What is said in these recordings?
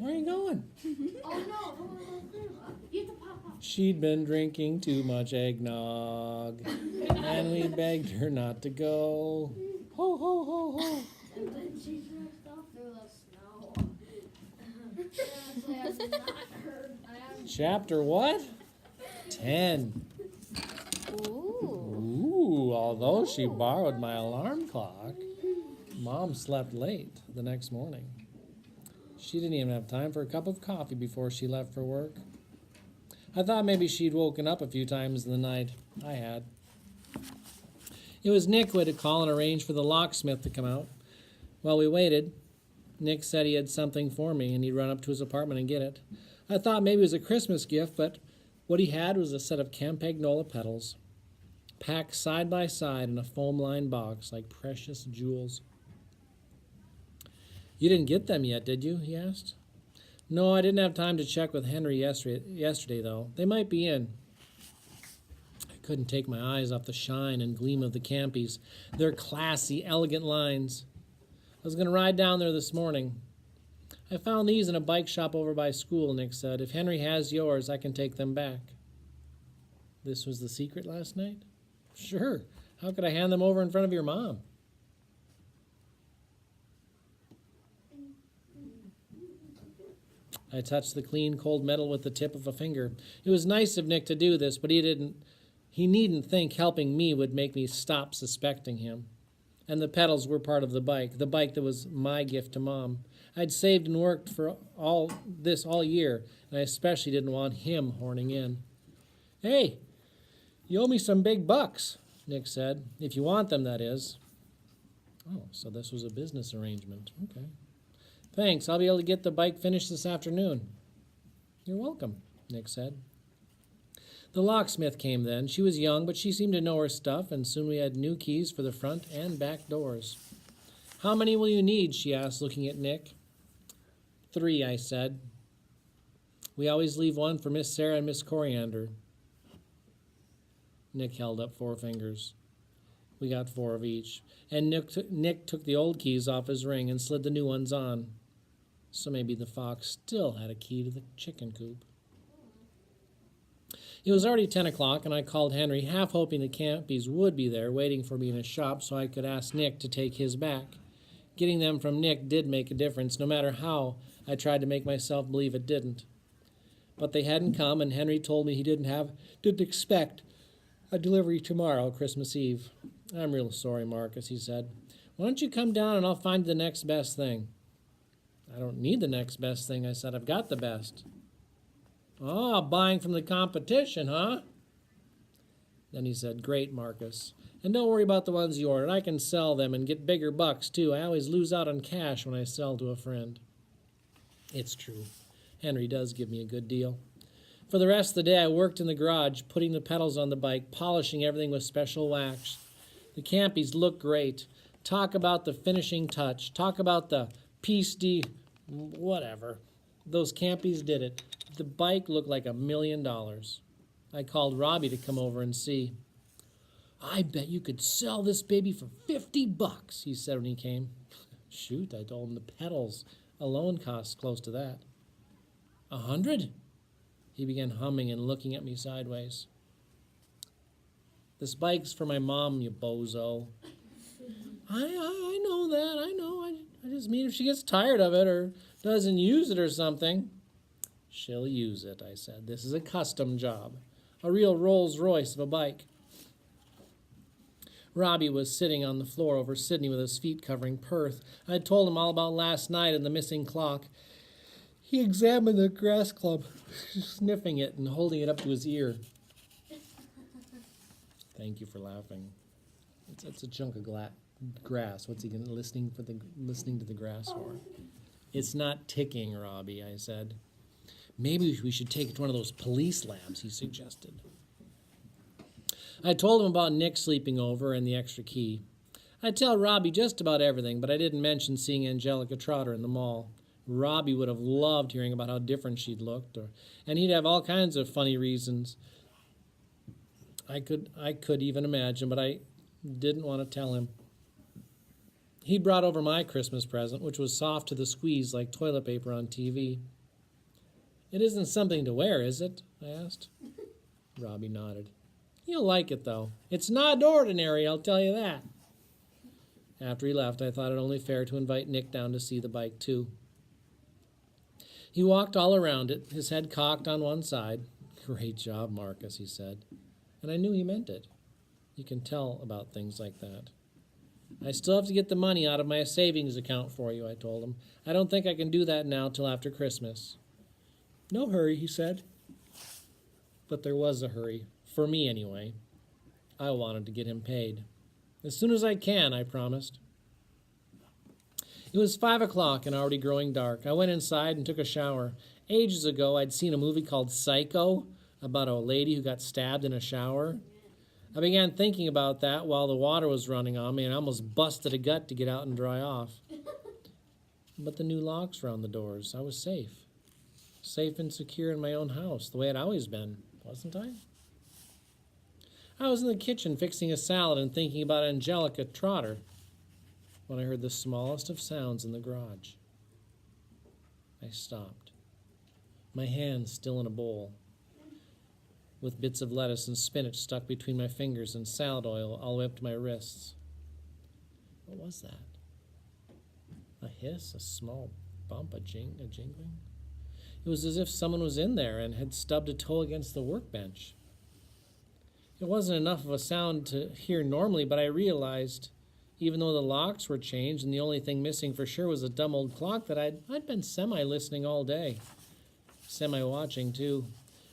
Where are you going? Oh no, you have to pop up. She'd been drinking too much eggnog, and we begged her not to go. Ho, ho, ho, ho. And then she drifted off through the snow. Honestly, I have not heard. Chapter what? 10. Ooh, although she borrowed my alarm clock, Mom slept late the next morning. She didn't even have time for a cup of coffee before she left for work. I thought maybe she'd woken up a few times in the night. I had. It was Nick who had to call and arrange for the locksmith to come out. While we waited, Nick said he had something for me and he'd run up to his apartment and get it. I thought maybe it was a Christmas gift, but what he had was a set of Campagnola petals, packed side by side in a foam-lined box like precious jewels. You didn't get them yet, did you? He asked. No, I didn't have time to check with Henry yesterday, though. They might be in. I couldn't take my eyes off the shine and gleam of the Campies, their classy, elegant lines. I was going to ride down there this morning. I found these in a bike shop over by school, Nick said. If Henry has yours, I can take them back. This was the secret last night? Sure. How could I hand them over in front of your mom? I touched the clean, cold metal with the tip of a finger. It was nice of Nick to do this, but he needn't think helping me would make me stop suspecting him. And the pedals were part of the bike that was my gift to Mom. I'd saved and worked for all year, and I especially didn't want him horning in. Hey, you owe me some big bucks, Nick said. If you want them, that is. Oh, so this was a business arrangement. Okay. Thanks, I'll be able to get the bike finished this afternoon. You're welcome, Nick said. The locksmith came then. She was young, but she seemed to know her stuff, and soon we had new keys for the front and back doors. How many will you need? She asked, looking at Nick. 3, I said. We always leave one for Miss Sarah and Miss Coriander. Nick held up 4 fingers. We got 4 of each. And Nick took the old keys off his ring and slid the new ones on. So maybe the fox still had a key to the chicken coop. It was already 10 o'clock, and I called Henry, half hoping the Campies would be there, waiting for me in his shop so I could ask Nick to take his back. Getting them from Nick did make a difference, no matter how I tried to make myself believe it didn't. But they hadn't come, and Henry told me he didn't expect a delivery tomorrow, Christmas Eve. I'm real sorry, Marcus, he said. Why don't you come down and I'll find the next best thing? I don't need the next best thing, I said. I've got the best. Oh, buying from the competition, huh? Then he said, great, Marcus. And don't worry about the ones you ordered. I can sell them and get bigger bucks, too. I always lose out on cash when I sell to a friend. It's true. Henry does give me a good deal. For the rest of the day, I worked in the garage, putting the pedals on the bike, polishing everything with special wax. The Campies look great. Talk about the finishing touch. Talk about the piece de whatever. Those Campies did it. The bike looked like $1 million. I called Robbie to come over and see. I bet you could sell this baby for $50, he said when he came. Shoot, I told him the pedals alone cost close to that. 100? He began humming and looking at me sideways. This bike's for my mom, you bozo. I know that. I know. I just mean if she gets tired of it or doesn't use it or something. She'll use it, I said. This is a custom job. A real Rolls Royce of a bike. Robbie was sitting on the floor over Sydney with his feet covering Perth. I had told him all about last night and the missing clock. He examined the grass club, sniffing it and holding it up to his ear. Thank you for laughing. It's a chunk of grass. What's he going to listening to the grass for? It's not ticking, Robbie, I said. Maybe we should take it to one of those police labs, he suggested. I told him about Nick sleeping over and the extra key. I tell Robbie just about everything, but I didn't mention seeing Angelica Trotter in the mall. Robbie would have loved hearing about how different she'd looked, and he'd have all kinds of funny reasons. I could even imagine, but I didn't want to tell him. He'd brought over my Christmas present, which was soft to the squeeze like toilet paper on TV. "It isn't something to wear, is it?" I asked. Robbie nodded. "You'll like it, though. It's not ordinary, I'll tell you that." After he left, I thought it only fair to invite Nick down to see the bike, too. He walked all around it, his head cocked on one side. "Great job, Marcus," he said. And I knew he meant it. You can tell about things like that. "I still have to get the money out of my savings account for you," I told him. "I don't think I can do that now till after Christmas." "No hurry," he said. But there was a hurry, for me anyway. I wanted to get him paid. "As soon as I can," I promised. It was 5 o'clock and already growing dark. I went inside and took a shower. Ages ago, I'd seen a movie called Psycho about a lady who got stabbed in a shower. I began thinking about that while the water was running on me and I almost busted a gut to get out and dry off. But the new locks were on the doors. I was safe. Safe and secure in my own house, the way I'd always been, wasn't I? I was in the kitchen fixing a salad and thinking about Angelica Trotter when I heard the smallest of sounds in the garage. I stopped, my hands still in a bowl, with bits of lettuce and spinach stuck between my fingers and salad oil all the way up to my wrists. What was that? A hiss, a small bump, a jingling? It was as if someone was in there and had stubbed a toe against the workbench. It wasn't enough of a sound to hear normally, but I realized, even though the locks were changed and the only thing missing for sure was a dumb old clock, that I'd been semi-listening all day. Semi-watching, too.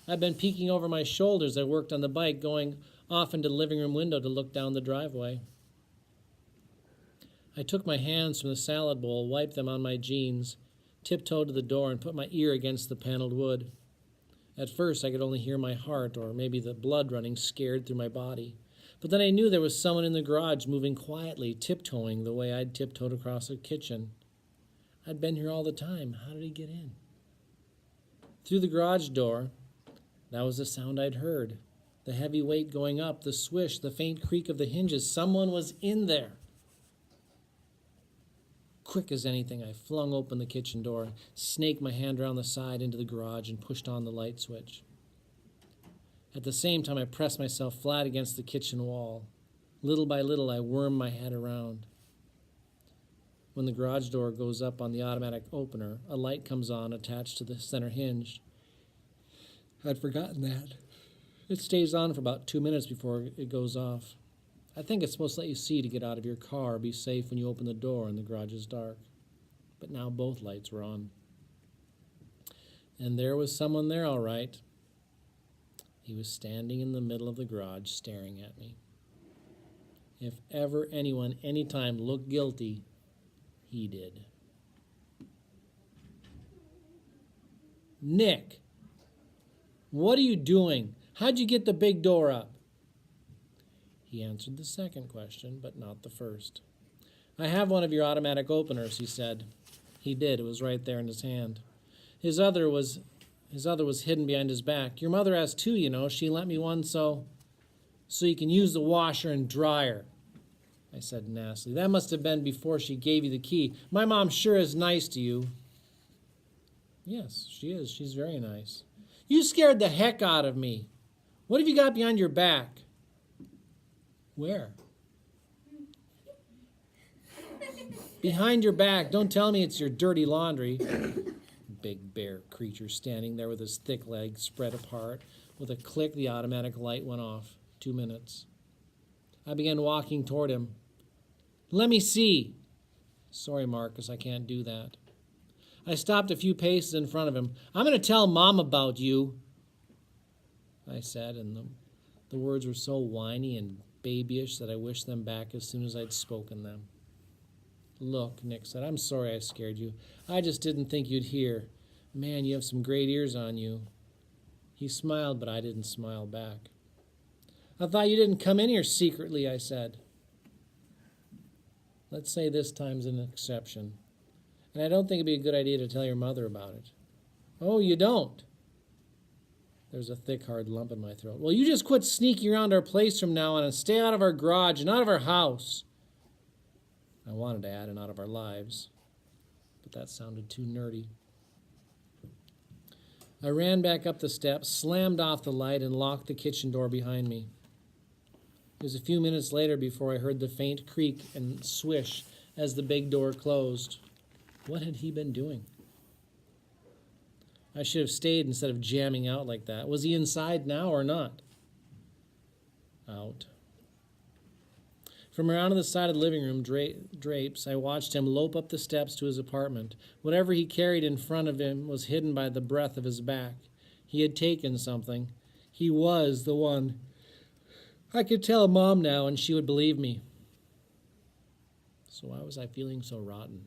I'd been peeking over my shoulder as I worked on the bike, going off into the living room window to look down the driveway. I took my hands from the salad bowl, wiped them on my jeans, tiptoed to the door, and put my ear against the paneled wood. At first, I could only hear my heart, or maybe the blood running scared through my body. But then I knew there was someone in the garage moving quietly, tiptoeing the way I'd tiptoed across the kitchen. I'd been here all the time. How did he get in? Through the garage door, that was the sound I'd heard. The heavy weight going up, the swish, the faint creak of the hinges. Someone was in there. Quick as anything, I flung open the kitchen door, snaked my hand around the side into the garage, and pushed on the light switch. At the same time, I pressed myself flat against the kitchen wall. Little by little, I wormed my head around. When the garage door goes up on the automatic opener, a light comes on attached to the center hinge. I'd forgotten that. It stays on for about 2 minutes before it goes off. I think it's supposed to let you see to get out of your car or be safe when you open the door and the garage is dark. But now both lights were on. And there was someone there, all right. He was standing in the middle of the garage staring at me. If ever anyone, anytime, looked guilty, he did. "Nick, what are you doing? How'd you get the big door up?" He answered the second question, but not the first. "I have one of your automatic openers," he said. He did. It was right there in his hand. His other was hidden behind his back. "Your mother has two, you know. She lent me one so you can use the washer and dryer," I said nastily. "That must have been before she gave you the key. My mom sure is nice to you." "Yes, she is. She's very nice." "You scared the heck out of me. What have you got behind your back?" "Where?" "Behind your back. Don't tell me it's your dirty laundry." Big bear creature standing there with his thick legs spread apart. With a click, the automatic light went off. 2 minutes. I began walking toward him. "Let me see." "Sorry, Marcus, I can't do that." I stopped a few paces in front of him. "I'm going to tell Mom about you," I said, and the words were so whiny and babyish that I wished them back as soon as I'd spoken them. "Look," Nick said, "I'm sorry I scared you. I just didn't think you'd hear. Man, you have some great ears on you." He smiled, but I didn't smile back. "I thought you didn't come in here secretly," I said. "Let's say this time's an exception. And I don't think it'd be a good idea to tell your mother about it." "Oh, you don't?" There's a thick, hard lump in my throat. "Well, you just quit sneaking around our place from now on and stay out of our garage and out of our house." I wanted to add an out of our lives, but that sounded too nerdy. I ran back up the steps, slammed off the light, and locked the kitchen door behind me. It was a few minutes later before I heard the faint creak and swish as the big door closed. What had he been doing? I should have stayed instead of jamming out like that. Was he inside now or not? Out. From around to the side of the living room drapes, I watched him lope up the steps to his apartment. Whatever he carried in front of him was hidden by the breadth of his back. He had taken something. He was the one. I could tell Mom now, and she would believe me. So why was I feeling so rotten?